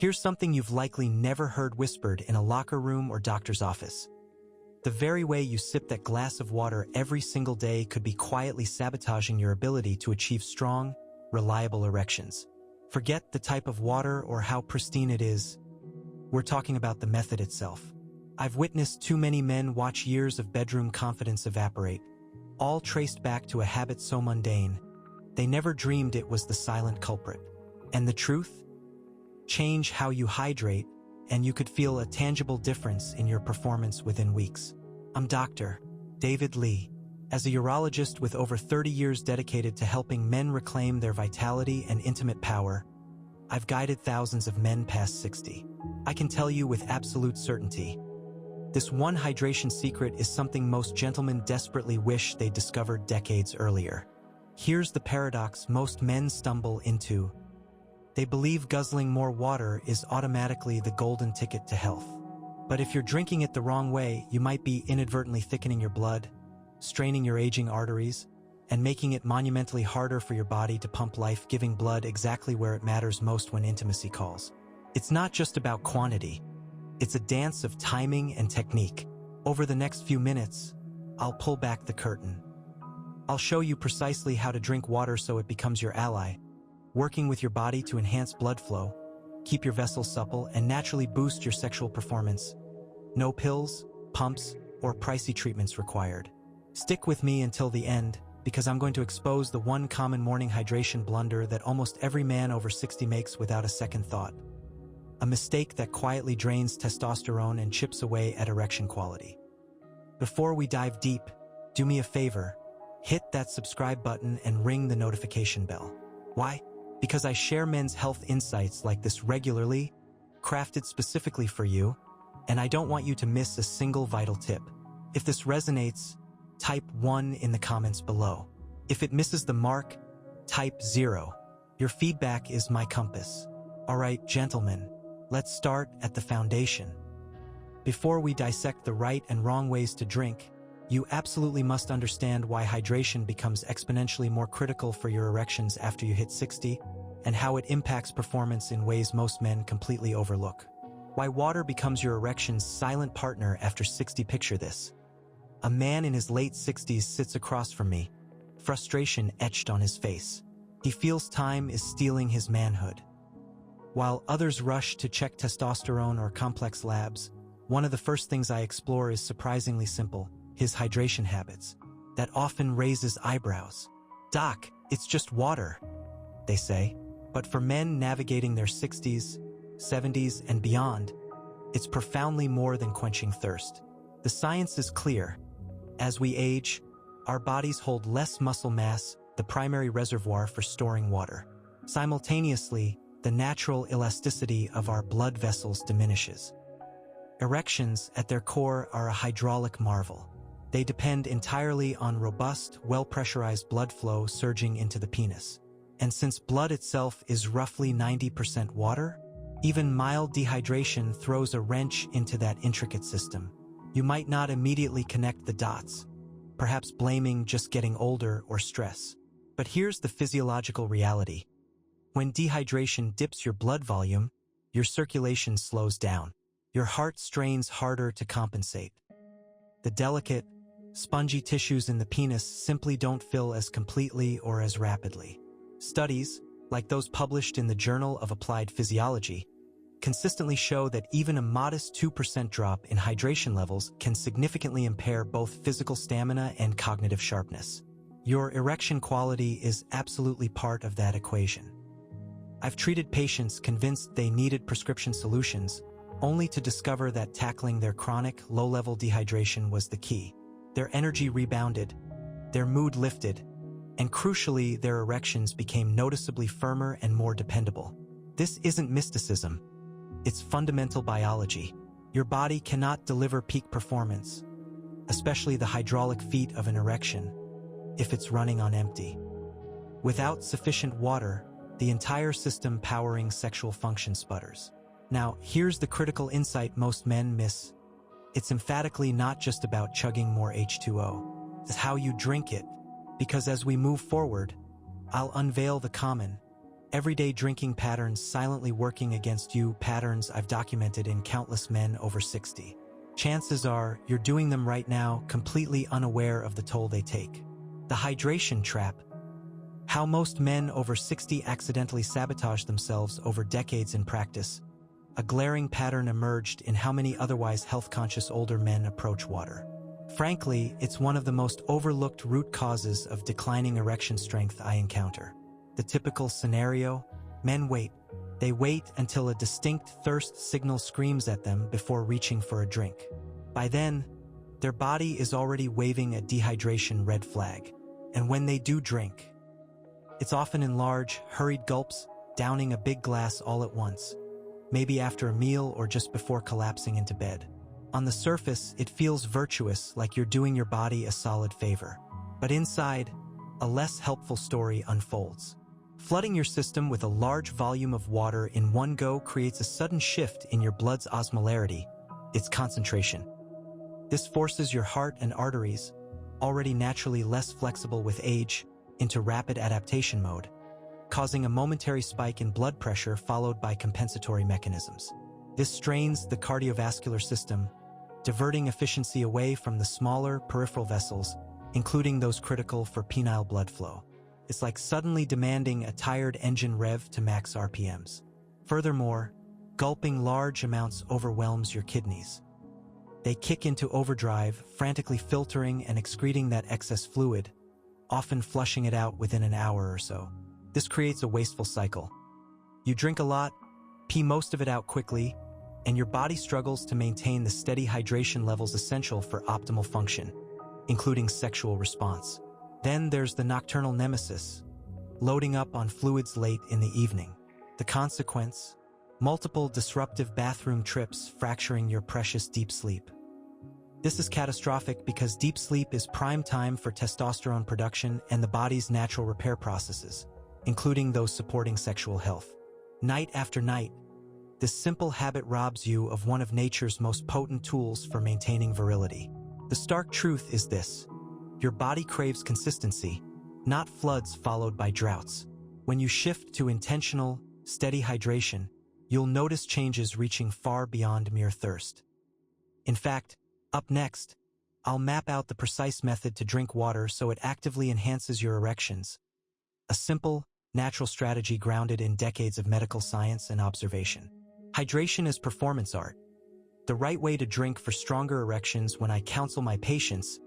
Here's something you've likely never heard whispered in a locker room or doctor's office. The very way you sip that glass of water every single day could be quietly sabotaging your ability to achieve strong, reliable erections. Forget the type of water or how pristine it is. We're talking about the method itself. I've witnessed too many men watch years of bedroom confidence evaporate, all traced back to a habit so mundane, they never dreamed it was the silent culprit. And the truth? Change how you hydrate, and you could feel a tangible difference in your performance within weeks. I'm Dr. David Lee. As a urologist with over 30 years dedicated to helping men reclaim their vitality and intimate power, I've guided thousands of men past 60. I can tell you with absolute certainty, this one hydration secret is something most gentlemen desperately wish they discovered decades earlier. Here's the paradox most men stumble into. They believe guzzling more water is automatically the golden ticket to health. But if you're drinking it the wrong way, you might be inadvertently thickening your blood, straining your aging arteries, and making it monumentally harder for your body to pump life-giving blood exactly where it matters most when intimacy calls. It's not just about quantity. It's a dance of timing and technique. Over the next few minutes, I'll pull back the curtain. I'll show you precisely how to drink water so it becomes your ally, working with your body to enhance blood flow, keep your vessels supple, and naturally boost your sexual performance. No pills, pumps, or pricey treatments required. Stick with me until the end, because I'm going to expose the one common morning hydration blunder that almost every man over 60 makes without a second thought. A mistake that quietly drains testosterone and chips away at erection quality. Before we dive deep, do me a favor, hit that subscribe button and ring the notification bell. Why? Because I share men's health insights like this regularly, crafted specifically for you, and I don't want you to miss a single vital tip. If this resonates, type 1 in the comments below. If it misses the mark, type 0. Your feedback is my compass. Alright, gentlemen, let's start at the foundation. Before we dissect the right and wrong ways to drink, you absolutely must understand why hydration becomes exponentially more critical for your erections after you hit 60, and how it impacts performance in ways most men completely overlook. Why water becomes your erection's silent partner after 60. Picture this. A man in his late 60s sits across from me, frustration etched on his face. He feels time is stealing his manhood. While others rush to check testosterone or complex labs, one of the first things I explore is surprisingly simple: his hydration habits. That often raises eyebrows. "Doc, it's just water," they say. But for men navigating their 60s, 70s, and beyond, it's profoundly more than quenching thirst. The science is clear. As we age, our bodies hold less muscle mass, the primary reservoir for storing water. Simultaneously, the natural elasticity of our blood vessels diminishes. Erections, at their core, are a hydraulic marvel. They depend entirely on robust, well-pressurized blood flow surging into the penis. And since blood itself is roughly 90% water, even mild dehydration throws a wrench into that intricate system. You might not immediately connect the dots, perhaps blaming just getting older or stress. But here's the physiological reality. When dehydration dips your blood volume, your circulation slows down. Your heart strains harder to compensate. The delicate, spongy tissues in the penis simply don't fill as completely or as rapidly. Studies, like those published in the Journal of Applied Physiology, consistently show that even a modest 2% drop in hydration levels can significantly impair both physical stamina and cognitive sharpness. Your erection quality is absolutely part of that equation. I've treated patients convinced they needed prescription solutions, only to discover that tackling their chronic, low-level dehydration was the key. Their energy rebounded, their mood lifted, and crucially, their erections became noticeably firmer and more dependable. This isn't mysticism. It's fundamental biology. Your body cannot deliver peak performance, especially the hydraulic feat of an erection, if it's running on empty. Without sufficient water, the entire system powering sexual function sputters. Now, here's the critical insight most men miss. It's emphatically not just about chugging more H2O. It's how you drink it, because as we move forward, I'll unveil the common, Everyday drinking patterns silently working against you, patterns I've documented in countless men over 60. Chances are you're doing them right now, completely unaware of the toll they take. The hydration trap. How most men over 60 accidentally sabotage themselves over decades in practice. A glaring pattern emerged in how many otherwise health-conscious older men approach water. Frankly, it's one of the most overlooked root causes of declining erection strength I encounter. The typical scenario: men wait. They wait until a distinct thirst signal screams at them before reaching for a drink. By then, their body is already waving a dehydration red flag. And when they do drink, it's often in large, hurried gulps, downing a big glass all at once, maybe after a meal or just before collapsing into bed. On the surface, it feels virtuous, like you're doing your body a solid favor. But inside, a less helpful story unfolds. Flooding your system with a large volume of water in one go creates a sudden shift in your blood's osmolarity, its concentration. This forces your heart and arteries, already naturally less flexible with age, into rapid adaptation mode, causing a momentary spike in blood pressure followed by compensatory mechanisms. This strains the cardiovascular system, diverting efficiency away from the smaller peripheral vessels, including those critical for penile blood flow. It's like suddenly demanding a tired engine rev to max RPMs. Furthermore, gulping large amounts overwhelms your kidneys. They kick into overdrive, frantically filtering and excreting that excess fluid, often flushing it out within an hour or so. This creates a wasteful cycle. You drink a lot, pee most of it out quickly, and your body struggles to maintain the steady hydration levels essential for optimal function, including sexual response. Then there's the nocturnal nemesis, loading up on fluids late in the evening. The consequence? Multiple disruptive bathroom trips fracturing your precious deep sleep. This is catastrophic because deep sleep is prime time for testosterone production and the body's natural repair processes, including those supporting sexual health. Night after night, this simple habit robs you of one of nature's most potent tools for maintaining virility. The stark truth is this: your body craves consistency, not floods followed by droughts. When you shift to intentional, steady hydration, you'll notice changes reaching far beyond mere thirst. In fact, up next, I'll map out the precise method to drink water so it actively enhances your erections. A simple, natural strategy grounded in decades of medical science and observation. Hydration is performance art. The right way to drink for stronger erections. When I counsel my patients,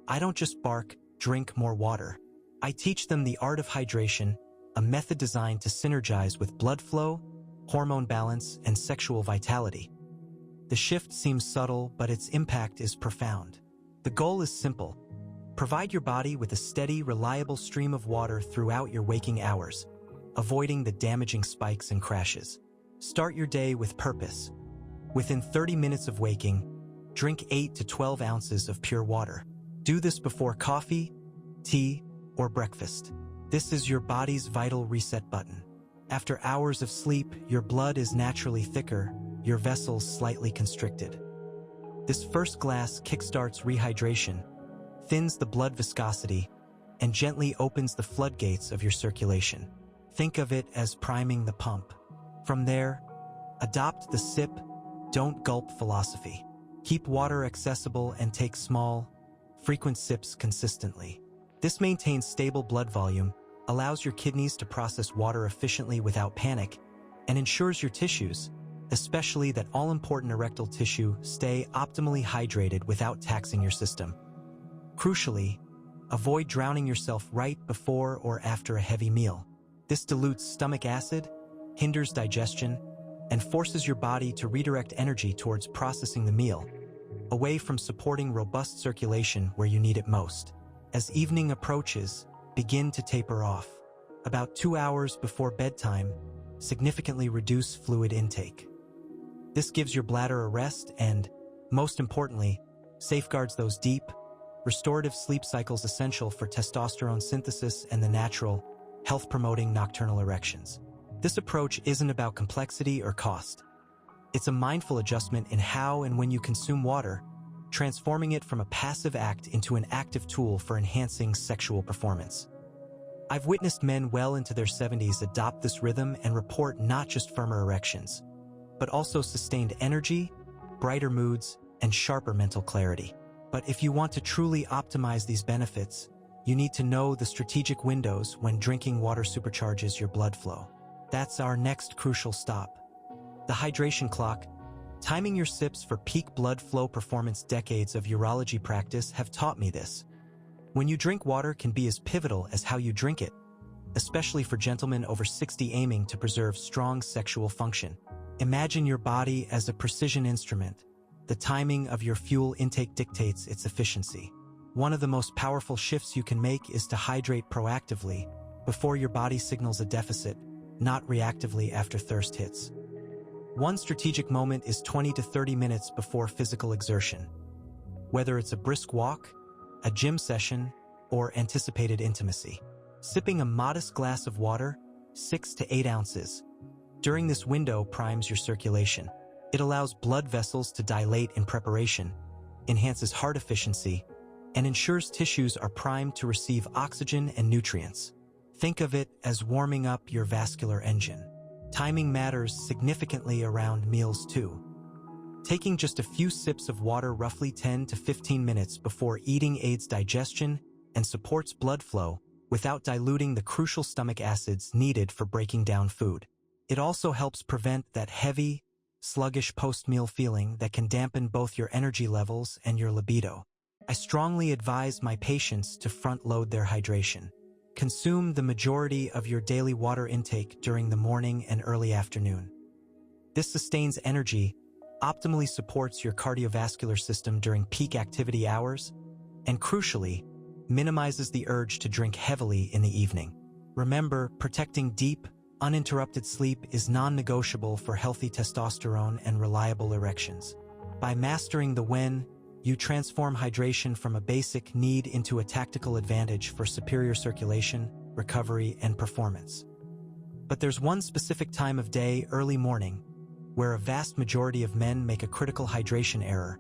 I don't just bark, "Drink more water." I teach them the art of hydration, a method designed to synergize with blood flow, hormone balance, and sexual vitality. The shift seems subtle, but its impact is profound. The goal is simple: provide your body with a steady, reliable stream of water throughout your waking hours, avoiding the damaging spikes and crashes. Start your day with purpose. Within 30 minutes of waking, drink 8 to 12 ounces of pure water. Do this before coffee, tea, or breakfast. This is your body's vital reset button. After hours of sleep, your blood is naturally thicker, your vessels slightly constricted. This first glass kickstarts rehydration, thins the blood viscosity, and gently opens the floodgates of your circulation. Think of it as priming the pump. From there, adopt the sip, don't gulp philosophy. Keep water accessible and take small, frequent sips consistently. This maintains stable blood volume, allows your kidneys to process water efficiently without panic, and ensures your tissues, especially that all-important erectile tissue, stay optimally hydrated without taxing your system. Crucially, avoid drowning yourself right before or after a heavy meal. This dilutes stomach acid, hinders digestion, and forces your body to redirect energy towards processing the meal, away from supporting robust circulation where you need it most. As evening approaches, begin to taper off. About 2 hours before bedtime, significantly reduce fluid intake. This gives your bladder a rest and, most importantly, safeguards those deep, restorative sleep cycles essential for testosterone synthesis and the natural, health-promoting nocturnal erections. This approach isn't about complexity or cost. It's a mindful adjustment in how and when you consume water, transforming it from a passive act into an active tool for enhancing sexual performance. I've witnessed men well into their 70s adopt this rhythm and report not just firmer erections, but also sustained energy, brighter moods, and sharper mental clarity. But if you want to truly optimize these benefits, you need to know the strategic windows when drinking water supercharges your blood flow. That's our next crucial stop. The hydration clock. Timing your sips for peak blood flow performance. Decades of urology practice have taught me this. When you drink water can be as pivotal as how you drink it, especially for gentlemen over 60 aiming to preserve strong sexual function. Imagine your body as a precision instrument. The timing of your fuel intake dictates its efficiency. One of the most powerful shifts you can make is to hydrate proactively, before your body signals a deficit, not reactively after thirst hits. One strategic moment is 20 to 30 minutes before physical exertion. Whether it's a brisk walk, a gym session, or anticipated intimacy. Sipping a modest glass of water, 6 to 8 ounces, during this window primes your circulation. It allows blood vessels to dilate in preparation, enhances heart efficiency, and ensures tissues are primed to receive oxygen and nutrients. Think of it as warming up your vascular engine. Timing matters significantly around meals too. Taking just a few sips of water roughly 10 to 15 minutes before eating aids digestion and supports blood flow without diluting the crucial stomach acids needed for breaking down food. It also helps prevent that heavy, sluggish post-meal feeling that can dampen both your energy levels and your libido. I strongly advise my patients to front-load their hydration. Consume the majority of your daily water intake during the morning and early afternoon. This sustains energy, optimally supports your cardiovascular system during peak activity hours, and crucially, minimizes the urge to drink heavily in the evening. Remember, protecting deep, uninterrupted sleep is non-negotiable for healthy testosterone and reliable erections. By mastering the when, you transform hydration from a basic need into a tactical advantage for superior circulation, recovery, and performance. But there's one specific time of day, early morning, where a vast majority of men make a critical hydration error,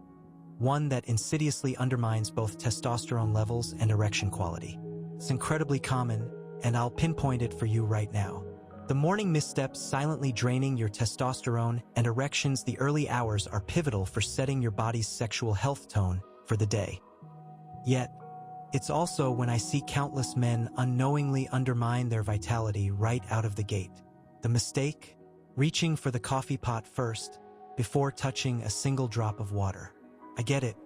one that insidiously undermines both testosterone levels and erection quality. It's incredibly common, and I'll pinpoint it for you right now. The morning missteps silently draining your testosterone and erections. The early hours are pivotal for setting your body's sexual health tone for the day. Yet, it's also when I see countless men unknowingly undermine their vitality right out of the gate. The mistake? Reaching for the coffee pot first, before touching a single drop of water. I get it.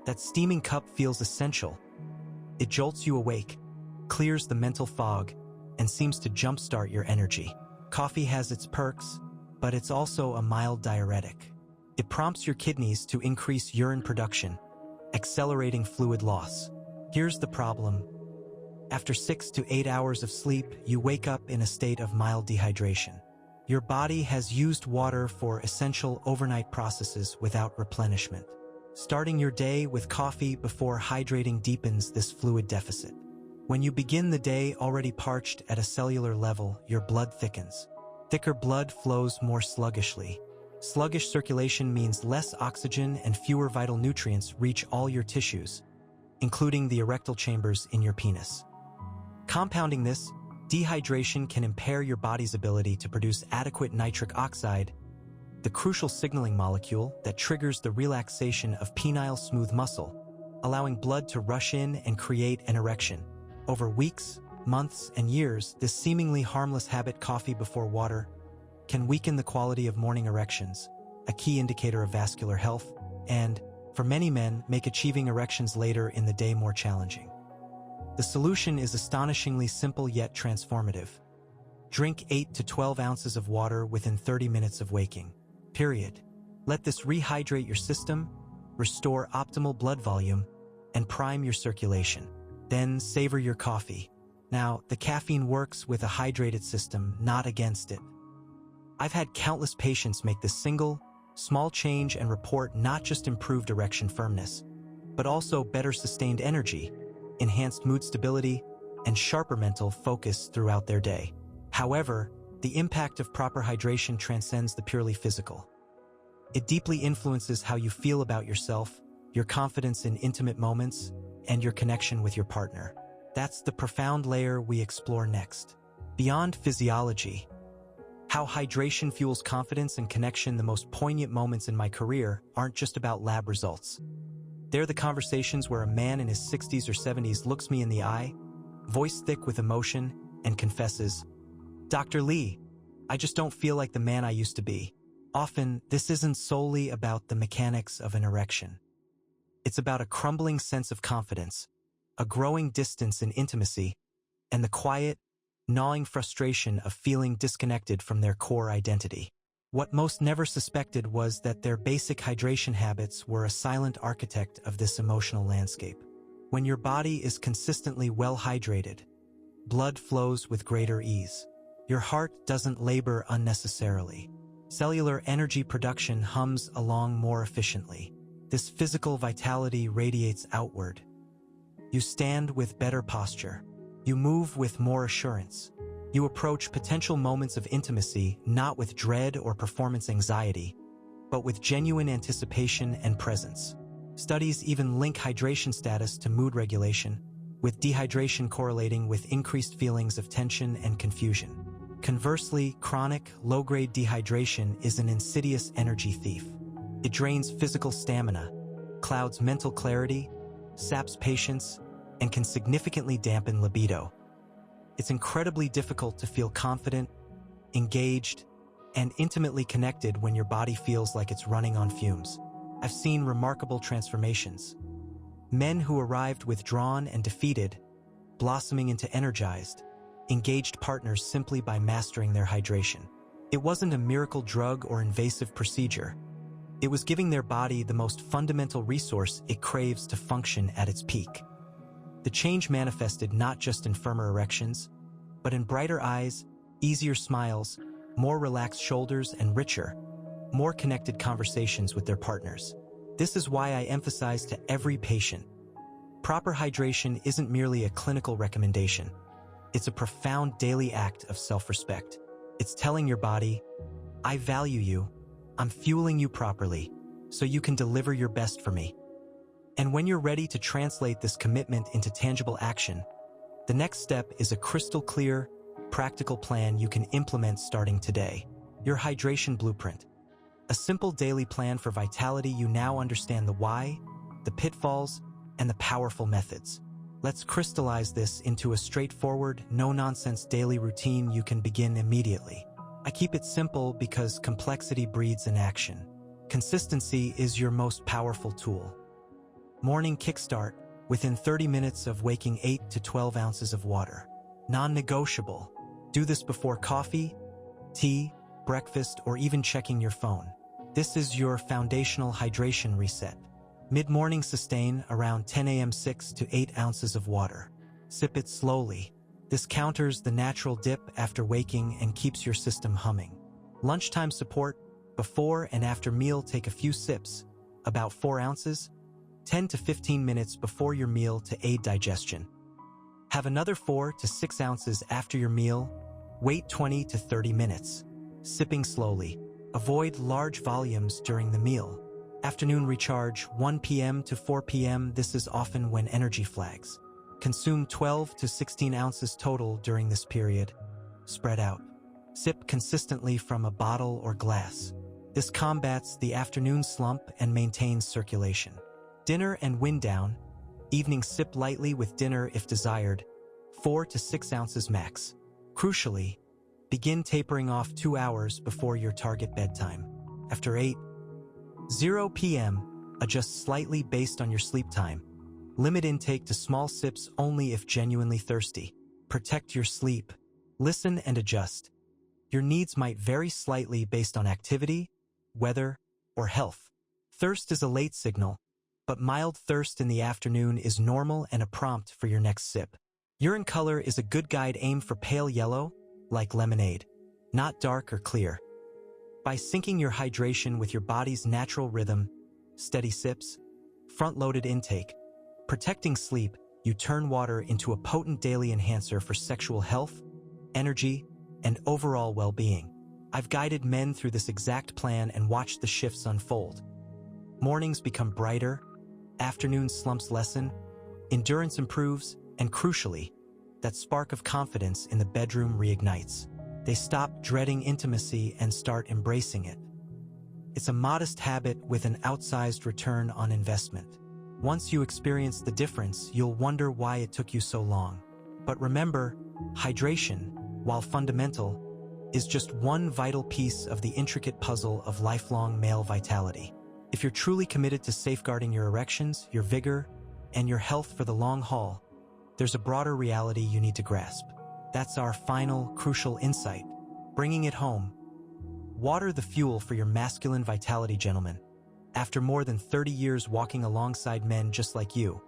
That steaming cup feels essential. It jolts you awake, clears the mental fog, and seems to jumpstart your energy. Coffee has its perks, but it's also a mild diuretic. It prompts your kidneys to increase urine production, accelerating fluid loss. Here's the problem. After 6 to 8 hours of sleep, you wake up in a state of mild dehydration. Your body has used water for essential overnight processes without replenishment. Starting your day with coffee before hydrating deepens this fluid deficit. When you begin the day already parched at a cellular level, your blood thickens. Thicker blood flows more sluggishly. Sluggish circulation means less oxygen and fewer vital nutrients reach all your tissues, including the erectile chambers in your penis. Compounding this, dehydration can impair your body's ability to produce adequate nitric oxide, the crucial signaling molecule that triggers the relaxation of penile smooth muscle, allowing blood to rush in and create an erection. Over weeks, months, and years, this seemingly harmless habit, coffee before water, can weaken the quality of morning erections, a key indicator of vascular health, and, for many men, make achieving erections later in the day more challenging. The solution is astonishingly simple yet transformative. Drink 8 to 12 ounces of water within 30 minutes of waking. Period. Let this rehydrate your system, restore optimal blood volume, and prime your circulation. Then savor your coffee. Now, the caffeine works with a hydrated system, not against it. I've had countless patients make this single, small change and report not just improved erection firmness, but also better sustained energy, enhanced mood stability, and sharper mental focus throughout their day. However, the impact of proper hydration transcends the purely physical. It deeply influences how you feel about yourself, your confidence in intimate moments, and your connection with your partner. That's the profound layer we explore next. Beyond physiology, how hydration fuels confidence and connection. The most poignant moments in my career aren't just about lab results. They're the conversations where a man in his 60s or 70s looks me in the eye, voice thick with emotion, and confesses, "Dr. Lee, I just don't feel like the man I used to be." Often, this isn't solely about the mechanics of an erection. It's about a crumbling sense of confidence, a growing distance in intimacy, and the quiet, gnawing frustration of feeling disconnected from their core identity. What most never suspected was that their basic hydration habits were a silent architect of this emotional landscape. When your body is consistently well hydrated, blood flows with greater ease. Your heart doesn't labor unnecessarily. Cellular energy production hums along more efficiently. This physical vitality radiates outward. You stand with better posture. You move with more assurance. You approach potential moments of intimacy not with dread or performance anxiety, but with genuine anticipation and presence. Studies even link hydration status to mood regulation, with dehydration correlating with increased feelings of tension and confusion. Conversely, chronic, low-grade dehydration is an insidious energy thief. It drains physical stamina, clouds mental clarity, saps patience, and can significantly dampen libido. It's incredibly difficult to feel confident, engaged, and intimately connected when your body feels like it's running on fumes. I've seen remarkable transformations. Men who arrived withdrawn and defeated, blossoming into energized, engaged partners simply by mastering their hydration. It wasn't a miracle drug or invasive procedure. It was giving their body the most fundamental resource it craves to function at its peak. The change manifested not just in firmer erections, but in brighter eyes, easier smiles, more relaxed shoulders, and richer, more connected conversations with their partners. This is why I emphasize to every patient, proper hydration isn't merely a clinical recommendation. It's a profound daily act of self-respect. It's telling your body, "I value you, I'm fueling you properly, so you can deliver your best for me." And when you're ready to translate this commitment into tangible action, the next step is a crystal clear, practical plan you can implement starting today. Your hydration blueprint. A simple daily plan for vitality. You now understand the why, the pitfalls, and the powerful methods. Let's crystallize this into a straightforward, no-nonsense daily routine you can begin immediately. I keep it simple because complexity breeds inaction. Consistency is your most powerful tool. Morning kickstart, within 30 minutes of waking 8 to 12 ounces of water. Non-negotiable. Do this before coffee, tea, breakfast, or even checking your phone. This is your foundational hydration reset. Mid-morning sustain around 10 a.m. 6 to 8 ounces of water. Sip it slowly. This counters the natural dip after waking and keeps your system humming. Lunchtime support, before and after meal take a few sips, about 4 ounces, 10 to 15 minutes before your meal to aid digestion. Have another 4 to 6 ounces after your meal, wait 20 to 30 minutes. Sipping slowly. Avoid large volumes during the meal. Afternoon recharge, 1 p.m. to 4 p.m. This is often when energy flags. Consume 12 to 16 ounces total during this period. Spread out. Sip consistently from a bottle or glass. This combats the afternoon slump and maintains circulation. Dinner and wind down. Evening sip lightly with dinner if desired, 4 to 6 ounces max. Crucially, begin tapering off 2 hours before your target bedtime. After 8:00 p.m., adjust slightly based on your sleep time. Limit intake to small sips only if genuinely thirsty. Protect your sleep. Listen and adjust. Your needs might vary slightly based on activity, weather, or health. Thirst is a late signal, but mild thirst in the afternoon is normal and a prompt for your next sip. Urine color is a good guide. Aim for pale yellow, like lemonade, not dark or clear. By syncing your hydration with your body's natural rhythm, steady sips, front-loaded intake, protecting sleep, you turn water into a potent daily enhancer for sexual health, energy, and overall well-being. I've guided men through this exact plan and watched the shifts unfold. Mornings become brighter, afternoon slumps lessen, endurance improves, And crucially, that spark of confidence in the bedroom reignites. They stop dreading intimacy and start embracing it. It's a modest habit with an outsized return on investment. Once you experience the difference, you'll wonder why it took you so long. But remember, hydration, while fundamental, is just one vital piece of the intricate puzzle of lifelong male vitality. If you're truly committed to safeguarding your erections, your vigor, and your health for the long haul, there's a broader reality you need to grasp. That's our final, crucial insight. Bringing it home. Water the fuel for your masculine vitality, gentlemen. After more than 30 years walking alongside men just like you,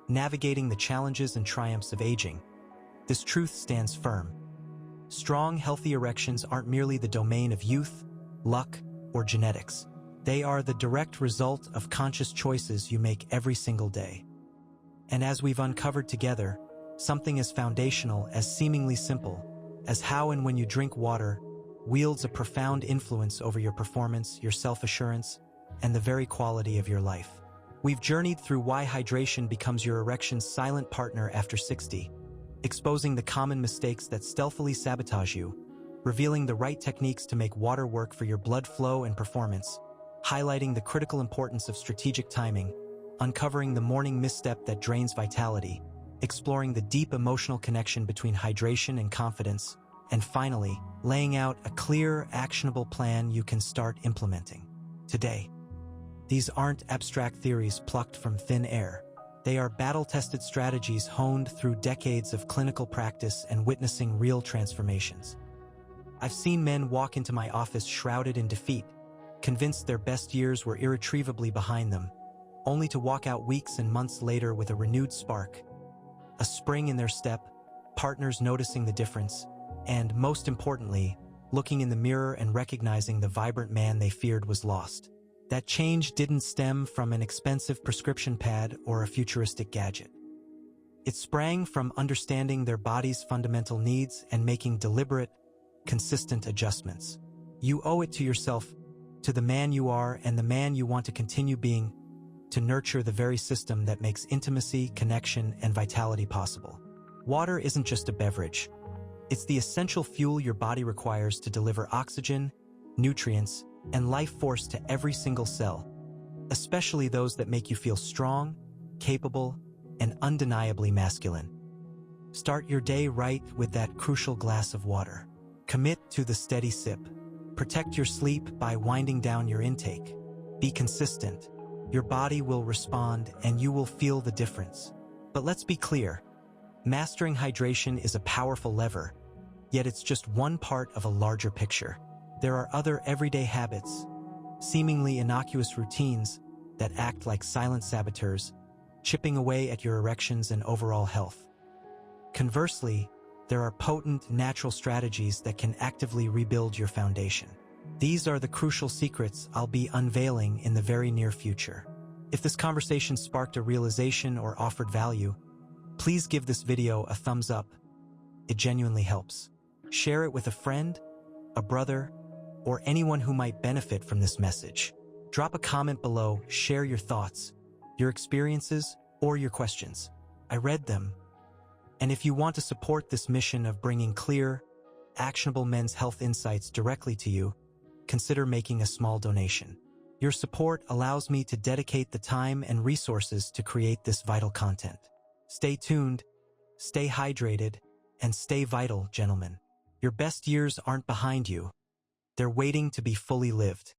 navigating the challenges and triumphs of aging, this truth stands firm. Strong, healthy erections aren't merely the domain of youth, luck, or genetics. They are the direct result of conscious choices you make every single day. And as we've uncovered together, something as foundational, as seemingly simple, as how and when you drink water wields a profound influence over your performance, your self-assurance, and the very quality of your life. We've journeyed through why hydration becomes your erection's silent partner after 60, exposing the common mistakes that stealthily sabotage you, revealing the right techniques to make water work for your blood flow and performance, highlighting the critical importance of strategic timing, uncovering the morning misstep that drains vitality, exploring the deep emotional connection between hydration and confidence, and finally, laying out a clear, actionable plan you can start implementing today. These aren't abstract theories plucked from thin air. They are battle-tested strategies honed through decades of clinical practice and witnessing real transformations. I've seen men walk into my office shrouded in defeat, convinced their best years were irretrievably behind them, only to walk out weeks and months later with a renewed spark, a spring in their step, partners noticing the difference, and, most importantly, looking in the mirror and recognizing the vibrant man they feared was lost. That change didn't stem from an expensive prescription pad or a futuristic gadget. It sprang from understanding their body's fundamental needs and making deliberate, consistent adjustments. You owe it to yourself, to the man you are and the man you want to continue being, to nurture the very system that makes intimacy, connection, and vitality possible. Water isn't just a beverage. It's the essential fuel your body requires to deliver oxygen, nutrients, and life force to every single cell, especially those that make you feel strong, capable, and undeniably masculine. Start your day right with that crucial glass of water. Commit to the steady sip. Protect your sleep by winding down your intake. Be consistent. Your body will respond and you will feel the difference. But let's be clear. Mastering hydration is a powerful lever, yet it's just one part of a larger picture. There are other everyday habits, seemingly innocuous routines that act like silent saboteurs, chipping away at your erections and overall health. Conversely, there are potent natural strategies that can actively rebuild your foundation. These are the crucial secrets I'll be unveiling in the very near future. If this conversation sparked a realization or offered value, please give this video a thumbs up. It genuinely helps. Share it with a friend, a brother, or anyone who might benefit from this message. Drop a comment below, share your thoughts, your experiences, or your questions. I read them. And if you want to support this mission of bringing clear, actionable men's health insights directly to you, consider making a small donation. Your support allows me to dedicate the time and resources to create this vital content. Stay tuned, stay hydrated, and stay vital, gentlemen. Your best years aren't behind you. They're waiting to be fully lived.